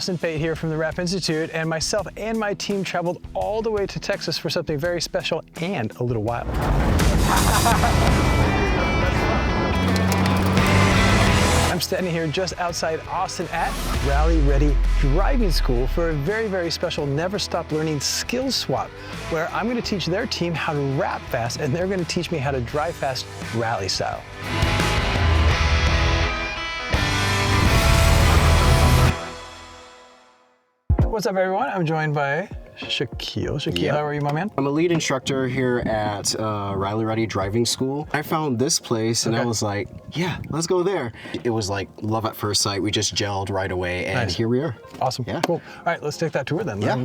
Justin Pate here from the Wrap Institute, and myself and my team traveled all the way to Texas for something very special and a little wild. I'm standing here just outside Austin at Rally Ready Driving School for a very, very special Never Stop Learning skills swap, where I'm going to teach their team how to wrap fast, and they're going to teach me how to drive fast rally style. What's up, everyone? I'm joined by Shaquille. Shaquille, how are you, my man? I'm a lead instructor here at Rally Ready Driving School. I found this place and I was like, yeah, let's go there. It was like love at first sight. We just gelled right away and here we are. Awesome, cool. All right, let's take that tour then. Yeah.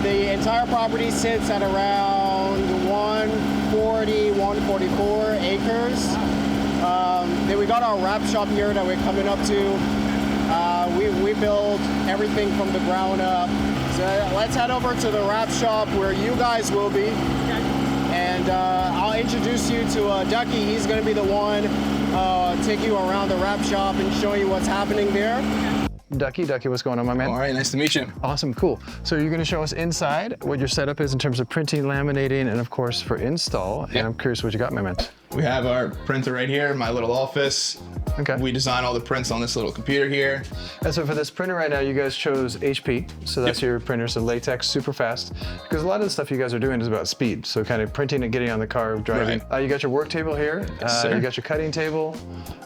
The entire property sits at around 140, 144 acres. Then we got our wrap shop here that we're coming up to. We build everything from the ground up. So let's head over to the wrap shop where you guys will be. And I'll introduce you to Ducky. He's going to be the one take you around the wrap shop and show you what's happening there. Ducky, what's going on, my man? All right, nice to meet you. Awesome, cool. So you're gonna show us inside what your setup is in terms of printing, laminating, and of course for install. And I'm curious what you got, my man. We have our printer right here, my little office. Okay. We design all the prints on this little computer here. And so for this printer right now, you guys chose HP. So that's your printer, so Latex, super fast. Because a lot of the stuff you guys are doing is about speed. So kind of printing and getting on the car, driving. Right. You got your work table here. You got your cutting table.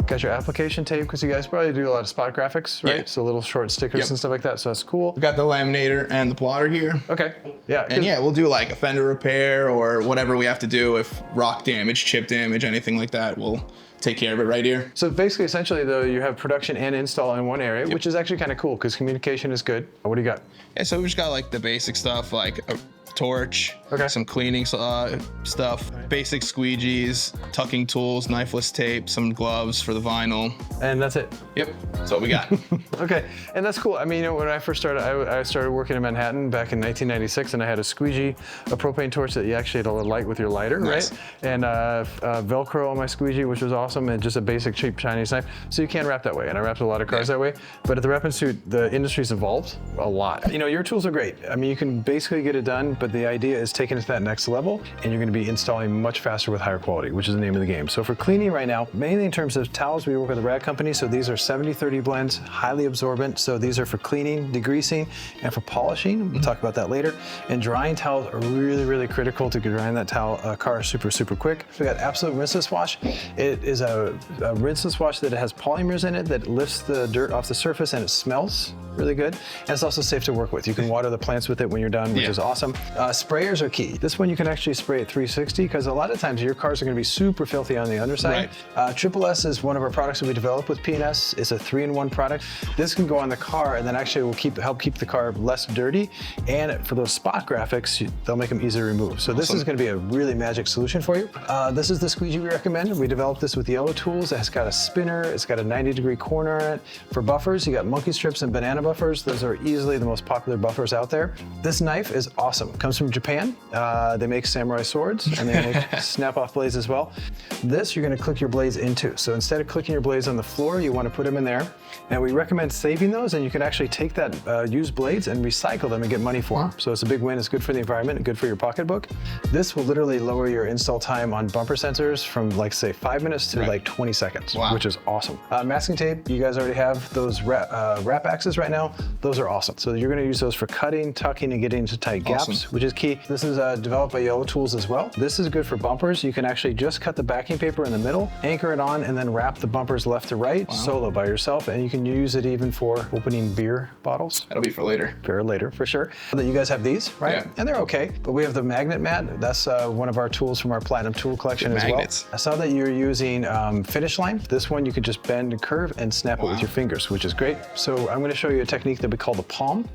Got your application tape, because you guys probably do a lot of spot graphics, right? Yeah. So little short stickers and stuff like that, so that's cool. We got the laminator and the plotter here. Okay, yeah. And yeah, we'll do like a fender repair or whatever we have to do. If rock damage, chip damage, anything like that, we'll take care of it right here. So basically, essentially though, you have production and install in one area, which is actually kind of cool because communication is good. What do you got? Yeah, so we just got like the basic stuff, like a torch, some cleaning stuff, basic squeegees, tucking tools, knifeless tape, some gloves for the vinyl. And that's it? Yep, that's what we got. Okay, and that's cool. I mean, you know, when I first started, I started working in Manhattan back in 1996, and I had a squeegee, a propane torch that you actually had to light with your lighter, right? And Velcro on my squeegee, which was awesome, and just a basic cheap Chinese knife. So you can wrap that way, and I wrapped a lot of cars that way. But at the Wrap Institute, the industry's evolved a lot. You know, your tools are great. I mean, you can basically get it done, but the idea is taking it to that next level, and you're gonna be installing much faster with higher quality, which is the name of the game. So for cleaning right now, mainly in terms of towels, we work with a rag company, so these are 70-30 blends, highly absorbent, so these are for cleaning, degreasing, and for polishing. We'll talk about that later. And drying towels are really, really critical to drying that car super, super quick. We got Absolute Rinseless Wash. It is a rinseless wash that has polymers in it that lifts the dirt off the surface, and it smells really good. And it's also safe to work with. You can water the plants with it when you're done, which is awesome. Sprayers are key. This one you can actually spray at 360, because a lot of times your cars are gonna be super filthy on the underside. Triple S is one of our products that we developed with P&S. It's a 3-in-1 product. This can go on the car and then actually will help keep the car less dirty. And for those spot graphics, they'll make them easy to remove. So this is gonna be a really magic solution for you. This is the squeegee we recommend. We developed this with Yellow Tools. It has got a spinner. It's got a 90-degree corner on it. For buffers, you got monkey strips and banana buffers. Those are easily the most popular buffers out there. This knife is awesome. It comes from Japan. They make samurai swords, and they make snap-off blades as well. This, you're gonna click your blades into. So instead of clicking your blades on the floor, you wanna put them in there. And we recommend saving those, and you can actually take that used blades and recycle them and get money for them. So it's a big win. It's good for the environment and good for your pocketbook. This will literally lower your install time on bumper sensors from like say 5 minutes to like 20 seconds, which is awesome. Masking tape, you guys already have those wrap axes right now. Those are awesome. So you're gonna use those for cutting, tucking, and getting into tight gaps, which is key. This is developed by Yellow Tools as well. This is good for bumpers. You can actually just cut the backing paper in the middle, anchor it on, and then wrap the bumpers left to right, solo by yourself, and you can use it even for opening beer bottles. That'll be for later. For later, for sure. That you guys have these, right? Yeah. And they're okay, but we have the magnet mat. That's one of our tools from our Platinum tool collection as well. I saw that you're using Finish Line. This one you could just bend and curve and snap it with your fingers, which is great. So I'm gonna show you a technique that we call the palm.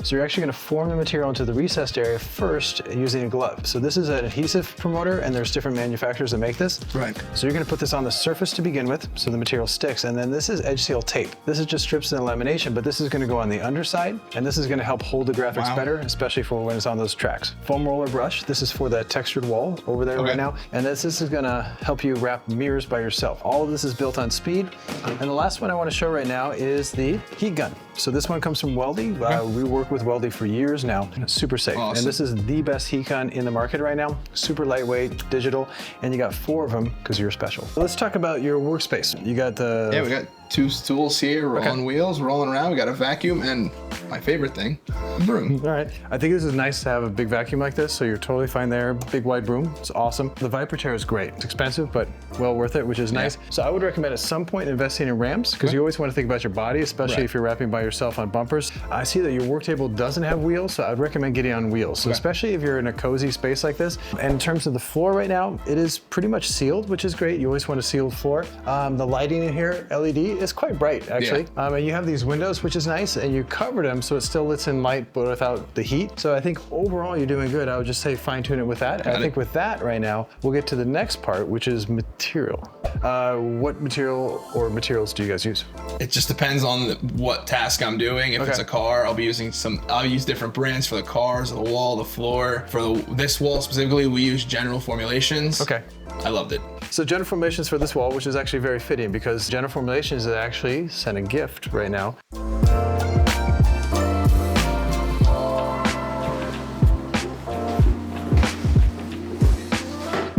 So you're actually gonna form the material into the recessed area, first using a glove. So this is an adhesive promoter, and there's different manufacturers that make this. Right. So you're gonna put this on the surface to begin with, so the material sticks, and then this is edge seal tape. This is just strips and lamination, but this is gonna go on the underside, and this is gonna help hold the graphics better, especially for when it's on those tracks. Foam roller brush, this is for that textured wall over there right now, and this is gonna help you wrap mirrors by yourself. All of this is built on speed. And the last one I wanna show right now is the heat gun. So this one comes from Weldy. We work with Weldy for years now. It's super safe. Awesome. And this is the best heat gun in the market right now. Super lightweight, digital, and you got 4 of them because you're special. So let's talk about your workspace. You got the... Yeah, we got 2 stools here, rolling wheels, rolling around. We got a vacuum, and my favorite thing, a broom. All right. I think this is nice to have a big vacuum like this, so you're totally fine there. Big wide broom, it's awesome. The Viper chair is great. It's expensive, but well worth it, which is nice. So I would recommend at some point investing in ramps, because you always want to think about your body, especially if you're wrapping by yourself on bumpers. I see that your work table doesn't have wheels, so I'd recommend getting on wheels. So especially if you're in a cozy space like this. And in terms of the floor right now, it is pretty much sealed, which is great. You always want a sealed floor. The lighting in here, LED, is quite bright, actually. And you have these windows, which is nice, and you covered them so it still lets in light, but without the heat. So I think overall you're doing good. I would just say fine tune it with that. I think with that right now, we'll get to the next part, which is material. What material or materials do you guys use? It just depends on what task I'm doing. If it's a car, I'll use different brands for the cars, the wall, the floor. For this wall specifically, we use General Formulations. Okay. I loved it. So General Formulations for this wall, which is actually very fitting because General Formulations is actually sent a gift right now.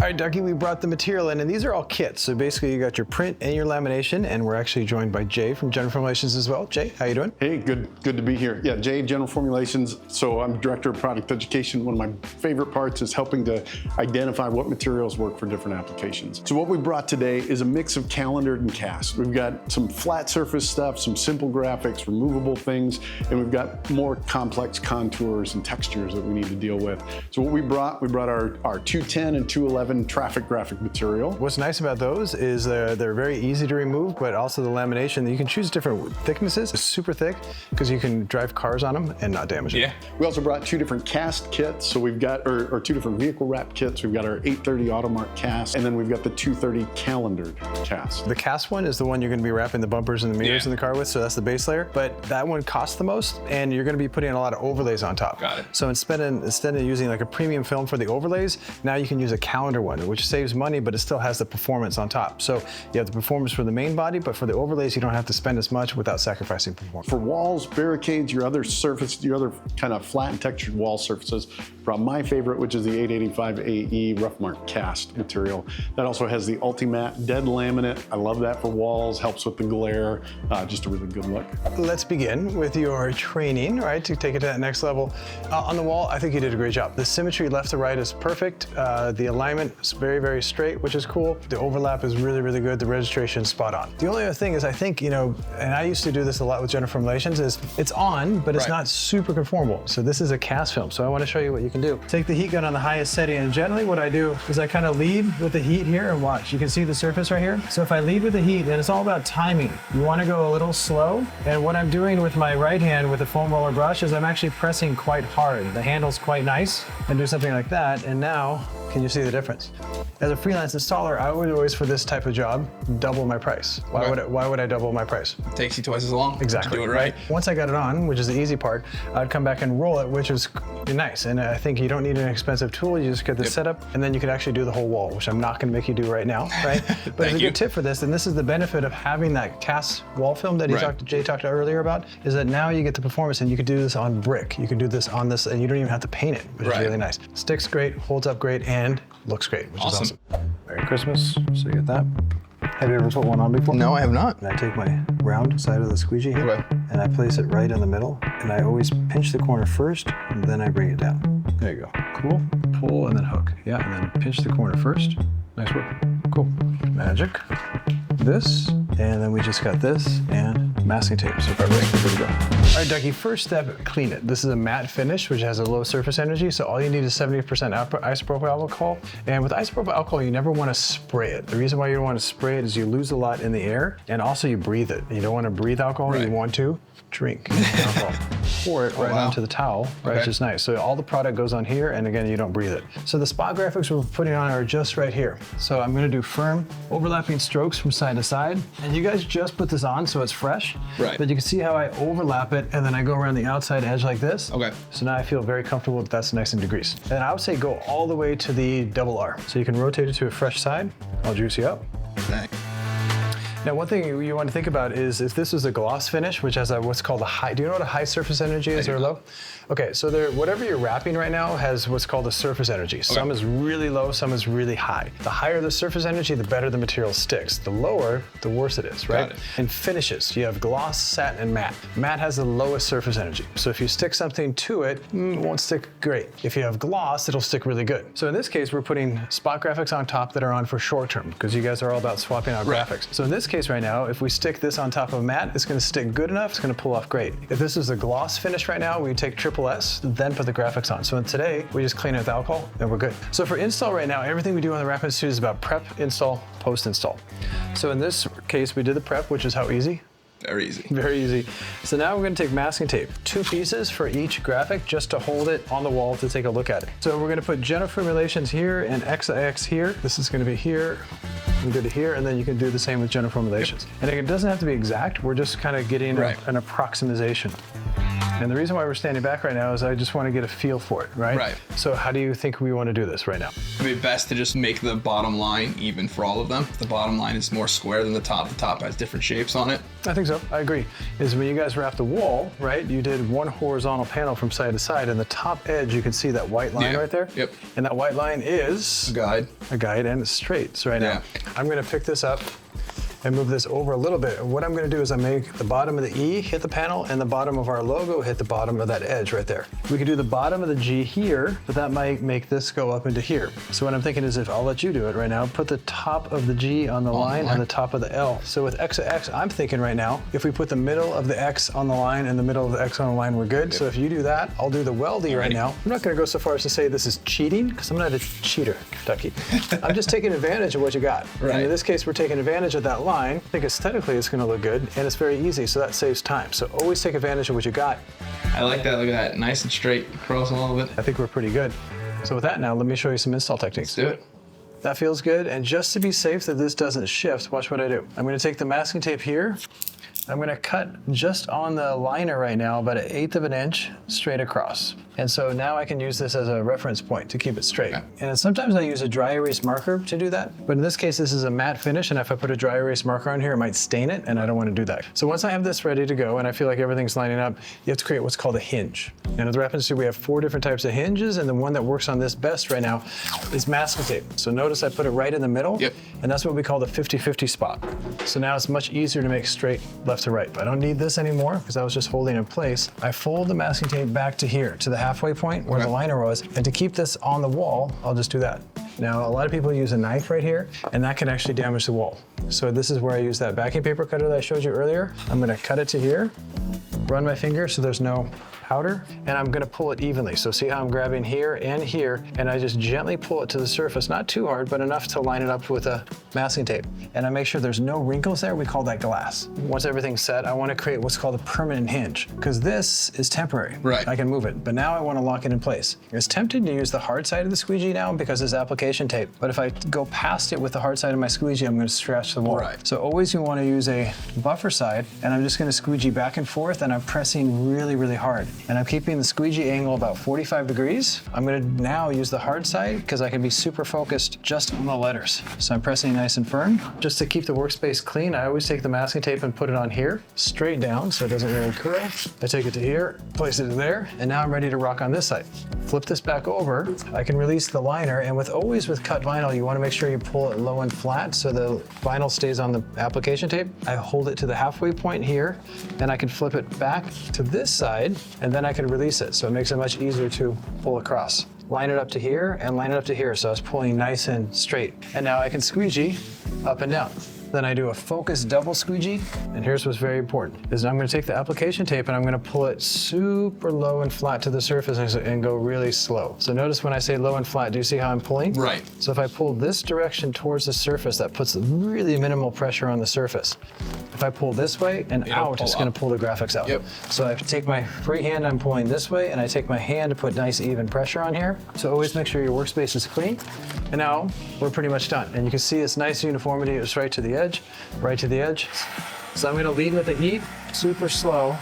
All right, Ducky, we brought the material in, and these are all kits. So basically you got your print and your lamination, and we're actually joined by Jay from General Formulations as well. Jay, how you doing? Hey, good to be here. Yeah, Jay, General Formulations. So I'm Director of Product Education. One of my favorite parts is helping to identify what materials work for different applications. So what we brought today is a mix of calendared and cast. We've got some flat surface stuff, some simple graphics, removable things, and we've got more complex contours and textures that we need to deal with. So what we brought our 210 and 211 traffic graphic material. What's nice about those is they're very easy to remove, but also the lamination, you can choose different thicknesses. It's super thick because you can drive cars on them and not damage it. Yeah. We also brought 2 different cast kits. So we've got, or 2 different vehicle wrap kits. We've got our 830 Automark cast, and then we've got the 230 calendared cast. The cast one is the one you're gonna be wrapping the bumpers and the mirrors in the car with, so that's the base layer. But that one costs the most, and you're gonna be putting a lot of overlays on top. Got it. So instead of using like a premium film for the overlays, now you can use a calendar one, which saves money, but it still has the performance on top. So you have the performance for the main body, but for the overlays, you don't have to spend as much without sacrificing performance. For walls, barricades, your other kind of flat and textured wall surfaces, brought my favorite, which is the 885 AE Roughmark cast material. That also has the Ultimatte dead laminate. I love that for walls, helps with the glare, just a really good look. Let's begin with your training, right, to take it to that next level. On the wall, I think you did a great job. The symmetry left to right is perfect. The alignment is very, very straight, which is cool. The overlap is really, really good. The registration is spot on. The only other thing is I think, and I used to do this a lot with General Formulations, is it's on, but it's not super conformable. So this is a cast film. So I want to show you what you can do. Take the heat gun on the highest setting, and generally what I do is I kind of lead with the heat here, and watch. You can see the surface right here. So if I lead with the heat, then it's all about timing. You want to go a little slow. And what I'm doing with my right hand with the foam roller brush is I'm actually pressing quite hard. The handle's quite nice, and do something like that. And now, can you see the difference? As a freelance installer, I would always, for this type of job, double my price. Why would I double my price? It takes you twice as long. Exactly. To do it right. Once I got it on, which is the easy part, I'd come back and roll it, which is nice. And I think you don't need an expensive tool. You just get this set up, and then you can actually do the whole wall, which I'm not going to make you do right now, right? But it's a good tip for this, and this is the benefit of having that cast wall film that Jay talked earlier about, is that now you get the performance, and you can do this on brick. You can do this on this, and you don't even have to paint it, which is really nice. Sticks great, holds up great, and looks great, which is awesome. Merry Christmas. So you get that. Have you ever put one on before? No, I have not. And I take my round side of the squeegee here, and I place it right in the middle, and I always pinch the corner first, and then I bring it down. There you go. Cool. Pull and then hook. Yeah, and then pinch the corner first. Nice work. Cool. Magic. This, and then we just got this, and masking tape. So we're good to go. All right, Ducky, first step, clean it. This is a matte finish, which has a low surface energy, so all you need is 70% isopropyl alcohol. And with isopropyl alcohol, you never want to spray it. The reason why you don't want to spray it is you lose a lot in the air, and also you breathe it. You don't want to breathe alcohol, you want to. drink alcohol. Pour it right wow. onto the towel, right, which is nice. So all the product goes on here, and again, you don't breathe it. So the spot graphics we're putting on are just right here. So I'm gonna do firm overlapping strokes from side to side. And you guys just put this on so it's fresh. Right. But you can see how I overlap it, and then I go around the outside edge like this. Okay. So now I feel very comfortable that that's nice and degreased. And I would say go all the way to the double R. So you can rotate it to a fresh side. I'll juice you up. Thanks. Now, one thing you want to think about is if this was a gloss finish, which has what's called a high, do you know what a high surface energy is or low? Okay, so whatever you're wrapping right now has what's called a surface energy. Some is really low, some is really high. The higher the surface energy, the better the material sticks. The lower, the worse it is, right? Got it. In finishes, you have gloss, satin, and matte. Matte has the lowest surface energy. So if you stick something to it, it won't stick great. If you have gloss, it'll stick really good. So in this case, we're putting spot graphics on top that are on for short term, because you guys are all about swapping out graphics. So in this case right now, if we stick this on top of matte, it's gonna stick good enough, it's gonna pull off great. If this is a gloss finish right now, we take SSS, then put the graphics on. So today, we just clean it with alcohol, and we're good. So for install right now, everything we do on the Wrap Institute is about prep, install, post-install. So in this case, we did the prep, which is how easy? Very easy. Very easy. So now we're gonna take masking tape, 2 pieces for each graphic, just to hold it on the wall to take a look at it. So we're gonna put General Formulations here and XIX here. This is gonna be here, we go to here, and then you can do the same with General Formulations. And it doesn't have to be exact, we're just kind of getting an approximation. And the reason why we're standing back right now is I just want to get a feel for it, right? Right. So how do you think we want to do this right now? It'd be best to just make the bottom line even for all of them. The bottom line is more square than the top has different shapes on it. I think so, I agree. Is when you guys wrapped the wall, right, you did one horizontal panel from side to side, and the top edge, you can see that white line right there? Yep. And that white line is? A guide, and it's straight. So right now, I'm gonna pick this up and move this over a little bit. What I'm gonna do is I make the bottom of the E hit the panel and the bottom of our logo hit the bottom of that edge right there. We could do the bottom of the G here, but that might make this go up into here. So what I'm thinking is if I'll let you do it right now, put the top of the G on the line and the top of the L. So with X to X, I'm thinking right now, if we put the middle of the X on the line and the middle of the X on the line, we're good. So if you do that, I'll do the weldy right now. I'm not gonna go so far as to say this is cheating, because I'm not a cheater, Ducky. I'm just taking advantage of what you got. Right. And in this case, we're taking advantage of that line. I think aesthetically it's gonna look good, and it's very easy, so that saves time. So always take advantage of what you got. I like that, look at that, nice and straight across all of it. I think we're pretty good. So with that now, let me show you some install techniques. Let's do it. That feels good, and just to be safe that this doesn't shift, watch what I do. I'm gonna take the masking tape here, I'm gonna cut just on the liner right now about 1/8 of an inch straight across. And so now I can use this as a reference point to keep it straight. Okay. And sometimes I use a dry erase marker to do that. But in this case, this is a matte finish, and if I put a dry erase marker on here, it might stain it, and I don't want to do that. So once I have this ready to go, and I feel like everything's lining up, you have to create what's called a hinge. And at the Wrap Institute, we have 4 different types of hinges, and the one that works on this best right now is masking tape. So notice I put it right in the middle, and that's what we call the 50-50 spot. So now it's much easier to make straight left to right. But I don't need this anymore, because I was just holding it in place. I fold the masking tape back to here, to the halfway point where the liner was, and to keep this on the wall, I'll just do that. Now, a lot of people use a knife right here, and that can actually damage the wall. So this is where I use that backing paper cutter that I showed you earlier. I'm gonna cut it to here, run my finger so there's no powder, and I'm gonna pull it evenly. So see how I'm grabbing here, and I just gently pull it to the surface, not too hard, but enough to line it up with a masking tape. And I make sure there's no wrinkles there, we call that glass. Once everything's set, I wanna create what's called a permanent hinge, because this is temporary. Right. I can move it, but now I wanna lock it in place. It's tempting to use the hard side of the squeegee now because it's application tape, but if I go past it with the hard side of my squeegee, I'm gonna scratch the wall. Right. So always you wanna use a buffer side, and I'm just gonna squeegee back and forth, and I'm pressing really, really hard. And I'm keeping the squeegee angle about 45 degrees. I'm gonna now use the hard side because I can be super focused just on the letters. So I'm pressing nice and firm. Just to keep the workspace clean, I always take the masking tape and put it on here, straight down so it doesn't really curl. I take it to here, place it there, and now I'm ready to rock on this side. Flip this back over, I can release the liner, and always with cut vinyl, you wanna make sure you pull it low and flat so the vinyl stays on the application tape. I hold it to the halfway point here, and I can flip it back to this side, and then I can release it. So it makes it much easier to pull across. Line it up to here and line it up to here. So I was pulling nice and straight. And now I can squeegee up and down. Then I do a focused double squeegee. And here's what's very important, is I'm gonna take the application tape and I'm gonna pull it super low and flat to the surface and go really slow. So notice when I say low and flat, do you see how I'm pulling? Right. So if I pull this direction towards the surface, that puts really minimal pressure on the surface. if I pull this way and out, it's gonna pull the graphics out. Yep. So I take my free hand, I'm pulling this way, and I take my hand to put nice even pressure on here. So always make sure your workspace is clean. And now we're pretty much done. And you can see this nice uniformity. It's right to the edge, right to the edge. So I'm gonna lead with the heat, super slow.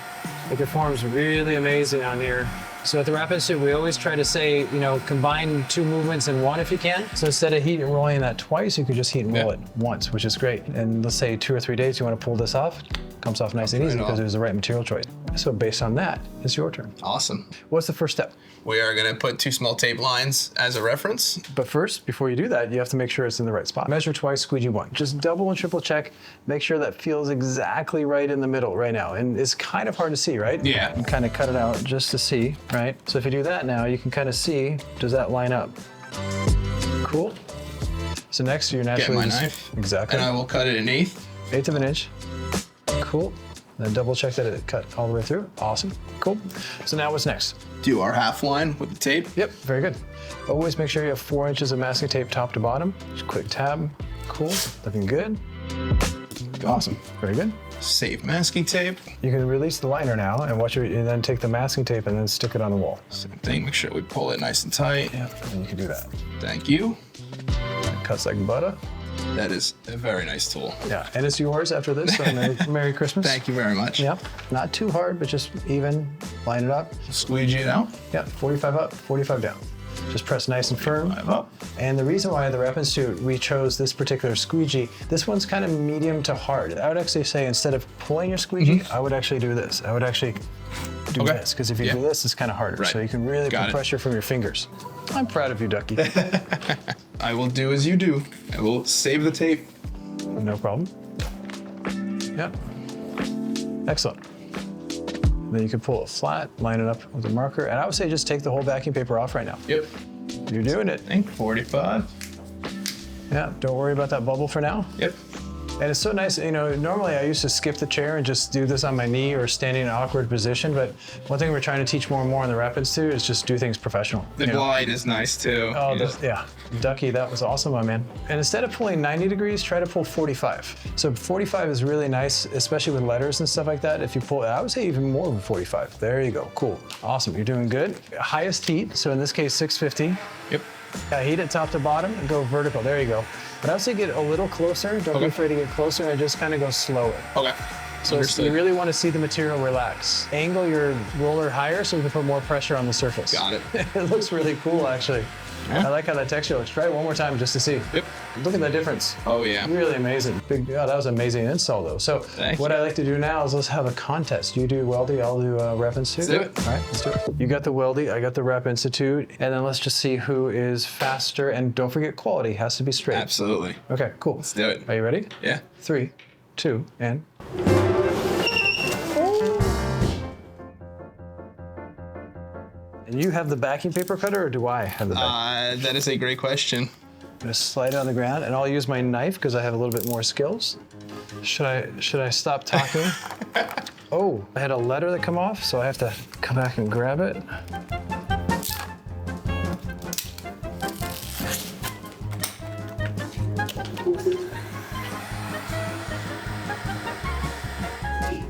It performs really amazing on here. So at the Wrap Institute, we always try to say, you know, combine 2 movements in one if you can. So instead of heat and rolling that twice, you could just heat and roll it once, which is great. And let's say 2 or 3 days, you want to pull this off. Comes off nice and easy because it was the right material choice. So based on that, it's your turn. Awesome. What's the first step? We are gonna put 2 small tape lines as a reference. But first, before you do that, you have to make sure it's in the right spot. Measure twice, squeegee 1. Just double and triple check. Make sure that feels exactly right in the middle right now. And it's kind of hard to see, right? Yeah. You kind of cut it out just to see, right? So if you do that now, you can kind of see, does that line up? Cool. So next, you're naturally Get my knife. Exactly. And I will cut it 1/8. 1/8 of an inch. Cool. Then double check that it cut all the way through. Awesome. Cool. So now what's next? Do our half line with the tape. Yep, very good. Always make sure you have 4 inches of masking tape top to bottom. Just quick tab. Cool. Looking good. Awesome. Very good. Save masking tape. You can release the liner now and and then take the masking tape and then stick it on the wall. Same thing. Make sure we pull it nice and tight. Yeah, and you can do that. Thank you. It cuts like butter. That is a very nice tool. Yeah, and it's yours after this. So Merry Christmas. Thank you very much. Yep. Not too hard, but just even. Line it up. Squeegee it out. Yeah, 45 up, 45 down. Just press nice and firm. 45 up. And the reason why the Wrap Institute, we chose this particular squeegee, this one's kind of medium to hard. I would actually say instead of pulling your squeegee, I would actually do this. I would actually do this, because if you do this, it's kind of harder. Right. So you can really put pressure from your fingers. I'm proud of you, Ducky. I will do as you do. I will save the tape. No problem. Yep. Excellent. Then you can pull it flat, line it up with a marker, and I would say just take the whole backing paper off right now. Yep. You're doing it. I think 45. Yeah, don't worry about that bubble for now. Yep. And it's so nice, you know, normally I used to skip the chair and just do this on my knee or standing in an awkward position, but one thing we're trying to teach more and more in the Wrap Institute is just do things professional. The glide is nice too. Oh, yeah. Ducky, that was awesome, my man. And instead of pulling 90 degrees, try to pull 45. So 45 is really nice, especially with letters and stuff like that. If you pull, I would say even more than 45. There you go, cool. Awesome, you're doing good. Highest heat, so in this case, 650. Yep. Heat it top to bottom and go vertical, there you go. But I would say get a little closer, don't be afraid to get closer and just kind of go slower. Okay. So you really want to see the material relax. Angle your roller higher so you can put more pressure on the surface. Got it. It looks really cool, actually. Yeah. I like how that texture looks. Try it one more time just to see. Yep. Look at the difference. Oh, yeah. Really amazing. That was an amazing install, though. So what I like to do now is let's have a contest. You do Weldy, I'll do Wrap Institute. Let's do it. All right, let's do it. You got the Weldy, I got the Wrap Institute, and then let's just see who is faster. And don't forget, quality has to be straight. Absolutely. Okay, cool. Let's do it. Are you ready? Yeah. 3, 2, and... And you have the backing paper cutter, or do I have the backing? That is a great question. I'm gonna slide it on the ground, and I'll use my knife because I have a little bit more skills. Should I stop talking? Oh, I had a letter that come off, so I have to come back and grab it.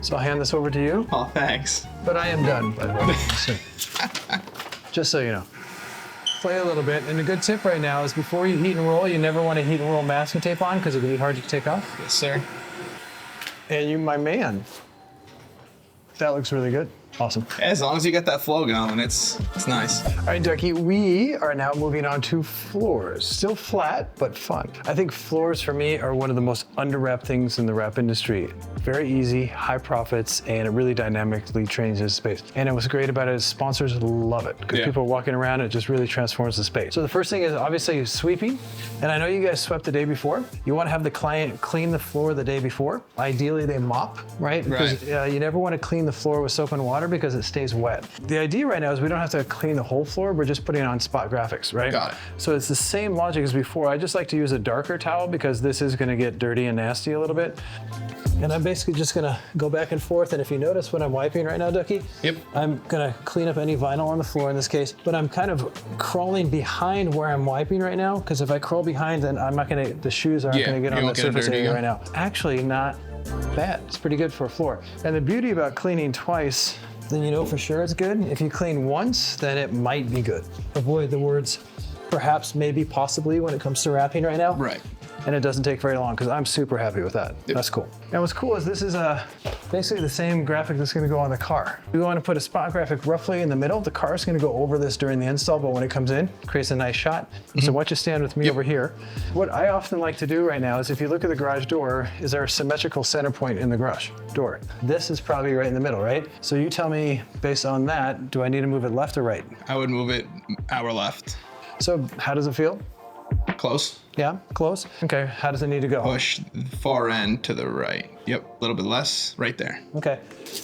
So I'll hand this over to you. Oh, thanks. But I am done, by the way. Just so you know. Play a little bit. And a good tip right now is before you heat and roll, you never want to heat and roll masking tape on because it can be hard to take off. Yes, sir. And you, my man. That looks really good. Awesome. As long as you get that flow going, it's nice. All right, Ducky, we are now moving on to floors. Still flat, but fun. I think floors for me are one of the most under-wrapped things in the wrap industry. Very easy, high profits, and it really dynamically changes space. And what's great about it is sponsors love it because people are walking around, it just really transforms the space. So the first thing is obviously sweeping. And I know you guys swept the day before. You want to have the client clean the floor the day before. Ideally, they mop, right? Because you never want to clean the floor with soap and water because it stays wet. The idea right now is we don't have to clean the whole floor, we're just putting it on spot graphics, right? Got it. So it's the same logic as before. I just like to use a darker towel because this is gonna get dirty and nasty a little bit. And I'm basically just gonna go back and forth, and if you notice when I'm wiping right now, Ducky, I'm gonna clean up any vinyl on the floor in this case, but I'm kind of crawling behind where I'm wiping right now, because if I crawl behind, then I'm not gonna, the shoes aren't gonna get on the surface area right now. Actually, not bad. It's pretty good for a floor. And the beauty about cleaning twice, then you know for sure it's good. If you clean once, then it might be good. Avoid the words perhaps, maybe, possibly when it comes to wrapping right now. Right. And it doesn't take very long because I'm super happy with that. Yep. That's cool. And what's cool is this is basically the same graphic that's gonna go on the car. We want to put a spot graphic roughly in the middle. The car's gonna go over this during the install, but when it comes in, it creates a nice shot. So why don't you stand with me over here. What I often like to do right now is if you look at the garage door, is there a symmetrical center point in the garage door? This is probably right in the middle, right? So you tell me, based on that, do I need to move it left or right? I would move it our left. So how does it feel? Close. Yeah, close? Okay, how does it need to go? Push the far end to the right. Yep, a little bit less, right there. Okay,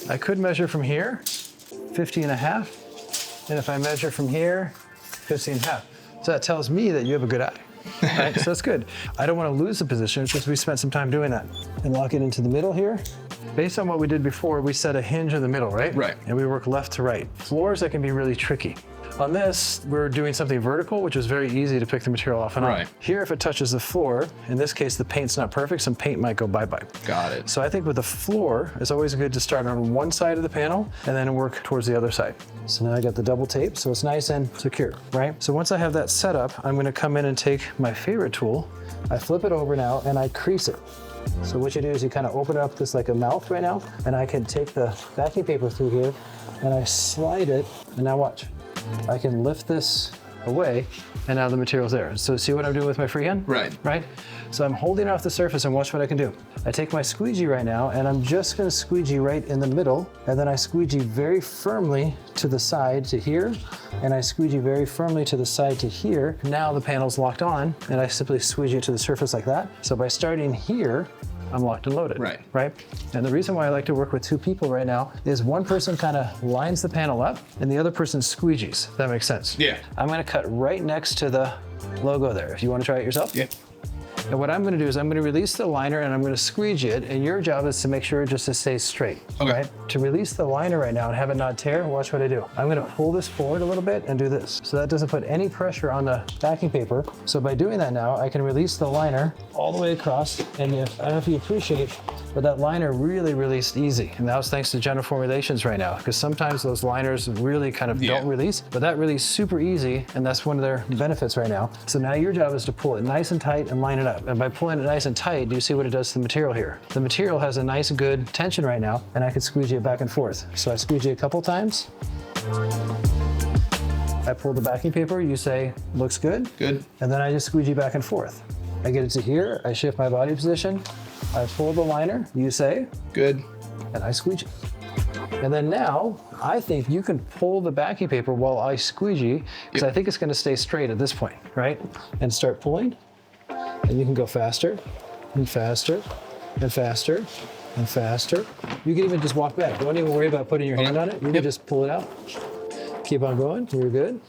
I could measure from here, 50.5. And if I measure from here, 50.5. So that tells me that you have a good eye. Right, so that's good. I don't want to lose the position, it's just we spent some time doing that. And lock it into the middle here. Based on what we did before, we set a hinge in the middle, right? Right. And we work left to right. Floors, that can be really tricky. On this, we're doing something vertical, which is very easy to pick the material off and on. Right. Here, if it touches the floor, in this case, the paint's not perfect, some paint might go bye-bye. Got it. So I think with the floor, it's always good to start on one side of the panel and then work towards the other side. So now I got the double tape, so it's nice and secure, right? So once I have that set up, I'm gonna come in and take my favorite tool. I flip it over now and I crease it. So what you do is you kind of open up this like a mouth right now, and I can take the backing paper through here and I slide it, and now watch. I can lift this away, and now the material's there. So see what I'm doing with my freehand? Right. Right? So I'm holding off the surface and watch what I can do. I take my squeegee right now, and I'm just gonna squeegee right in the middle, and then I squeegee very firmly to the side to here, and I squeegee very firmly to the side to here. Now the panel's locked on, and I simply squeegee it to the surface like that. So by starting here, I'm locked and loaded. Right. Right? And the reason why I like to work with two people right now is one person kind of lines the panel up and the other person squeegees. That makes sense. Yeah. I'm gonna cut right next to the logo there. If you want to try it yourself. Yeah. And what I'm gonna do is I'm gonna release the liner and I'm gonna squeegee it, and your job is to make sure it just stays straight. Okay. Right? To release the liner right now and have it not tear, watch what I do. I'm gonna pull this forward a little bit and do this. So that doesn't put any pressure on the backing paper. So by doing that now, I can release the liner all the way across, and I don't know if you appreciate, but that liner really released easy. And that was thanks to General Formulations right now, because sometimes those liners really kind of don't release, but that released super easy, and that's one of their benefits right now. So now your job is to pull it nice and tight and line it up. And by pulling it nice and tight, do you see what it does to the material here? The material has a nice good tension right now, and I can squeegee it back and forth. So I squeegee a couple times. I pull the backing paper, you say, looks good. Good. And then I just squeegee back and forth. I get it to here, I shift my body position, I pull the liner, you say, Good. and I squeegee. And then now, I think you can pull the backing paper while I squeegee, because I think it's gonna stay straight at this point, right? And start pulling, and you can go faster, and faster, and faster, and faster. You can even just walk back. Don't even worry about putting your hand on it. You can just pull it out. Keep on going, you're good.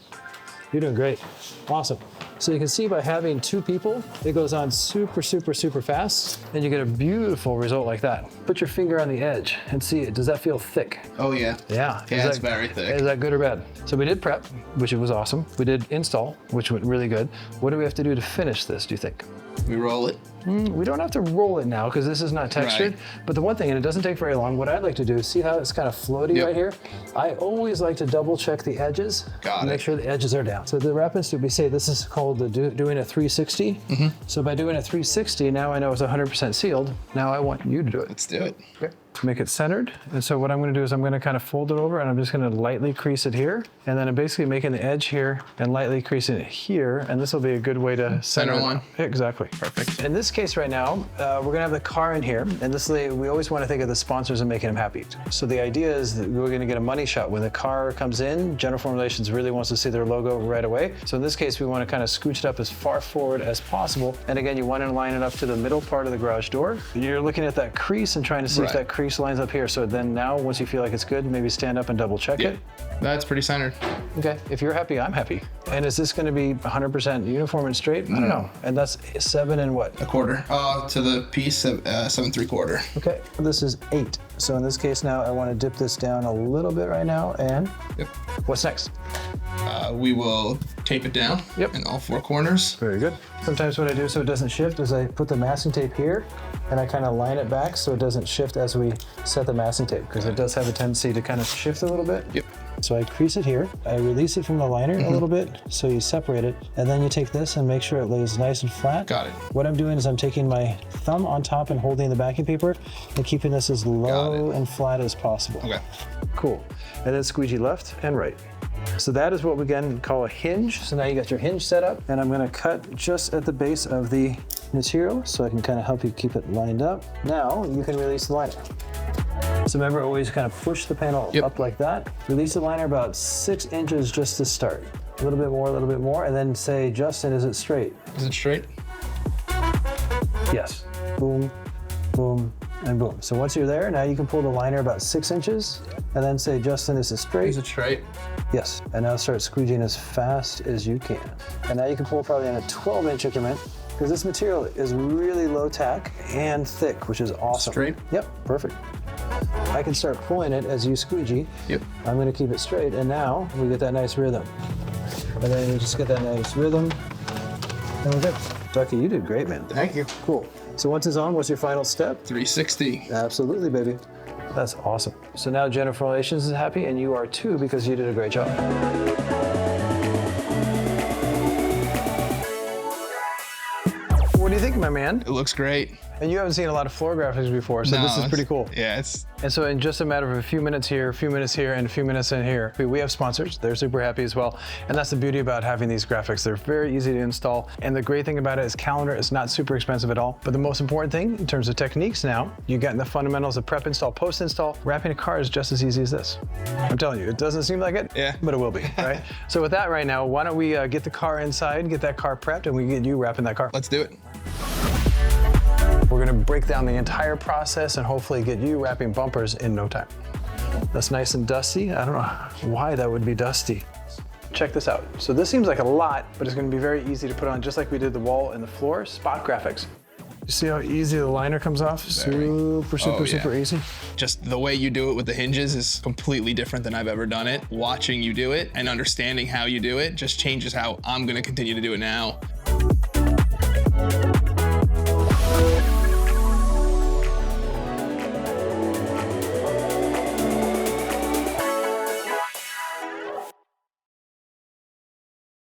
You're doing great, awesome. So you can see by having two people, it goes on super, super, super fast, and you get a beautiful result like that. Put your finger on the edge and see it. Does that feel thick? Oh yeah. Yeah. Yeah, it's very thick. Is that good or bad? So we did prep, which was awesome. We did install, which went really good. What do we have to do to finish this, do you think? We roll it. We don't have to roll it now because this is not textured. Right. But the one thing, and it doesn't take very long, what I'd like to do is see how it's kind of floaty right here? I always like to double check the edges. Got and it. make sure the edges are down. So the Wrap Institute, we say this is called doing a 360. So by doing a 360, now I know it's 100% sealed. Now I want you to do it. Let's do it. Okay. Make it centered. And so what I'm gonna do is I'm gonna kind of fold it over and I'm just gonna lightly crease it here. And then I'm basically making the edge here and lightly creasing it here. And this will be a good way to Center one. Exactly. Perfect. In this case right now, we're gonna have the car in here. And this, we always wanna think of the sponsors and making them happy. So the idea is that we're gonna get a money shot. When the car comes in, General Formulations really wants to see their logo right away. So in this case, we wanna kind of scooch it up as far forward as possible. And again, you wanna line it up to the middle part of the garage door. You're looking at that crease and trying to see if that crease lines up here. So then now, once you feel like it's good, maybe stand up and double check it. That's pretty centered. Okay, if you're happy, I'm happy. And is this gonna be 100% uniform and straight? I don't know. And that's 7 and what? 1/4. To the piece, 7 3/4. Okay, this is 8. So in this case now, I wanna dip this down a little bit right now and Yep. What's next? We will tape it down in all 4 corners. Very good. Sometimes what I do so it doesn't shift is I put the masking tape here and I kind of line it back so it doesn't shift as we set the masking tape, because it does have a tendency to kind of shift a little bit. Yep. So I crease it here. I release it from the liner a little bit, so you separate it, and then you take this and make sure it lays nice and flat. Got it. What I'm doing is I'm taking my thumb on top and holding the backing paper and keeping this as low and flat as possible. Okay. Cool. And then squeegee left and right. So that is what we again call a hinge. So now you got your hinge set up, and I'm gonna cut just at the base of the material so I can kind of help you keep it lined up. Now you can release the liner. So remember, always kind of push the panel up like that. Release the liner about 6 inches just to start. A little bit more, and then say, Justin, is it straight? Is it straight? Yes. Boom, boom, and boom. So once you're there, now you can pull the liner about 6 inches, and then say, Justin, is it straight? Is it straight? Yes. And now start squeegeeing as fast as you can. And now you can pull probably in a 12-inch increment, because this material is really low tack and thick, which is awesome. Straight? Yep, perfect. I can start pulling it as you squeegee. Yep. I'm gonna keep it straight, and now we get that nice rhythm. And then you just get that nice rhythm, and we're good. Ducky, you did great, man. Thank you. Cool. So once it's on, what's your final step? 360. Absolutely, baby. That's awesome. So now Jennifer Formulations is happy, and you are too, because you did a great job. What do you think, my man? It looks great. And you haven't seen a lot of floor graphics before, so this is pretty cool. Yeah, it's... And so in just a matter of a few minutes here, a few minutes here, and a few minutes in here, we have sponsors. They're super happy as well. And that's the beauty about having these graphics. They're very easy to install. And the great thing about it is Calendar is not super expensive at all. But the most important thing in terms of techniques now, you get in the fundamentals of prep install, post install. Wrapping a car is just as easy as this. I'm telling you, it doesn't seem like it, but it will be, right? So with that right now, why don't we get the car inside, get that car prepped, and we get you wrapping that car. Let's do it. We're gonna break down the entire process and hopefully get you wrapping bumpers in no time. That's nice and dusty. I don't know why that would be dusty. Check this out. So this seems like a lot, but it's gonna be very easy to put on, just like we did the wall and the floor. Spot graphics. You see how easy the liner comes off? Super easy. Just the way you do it with the hinges is completely different than I've ever done it. Watching you do it and understanding how you do it just changes how I'm gonna continue to do it now.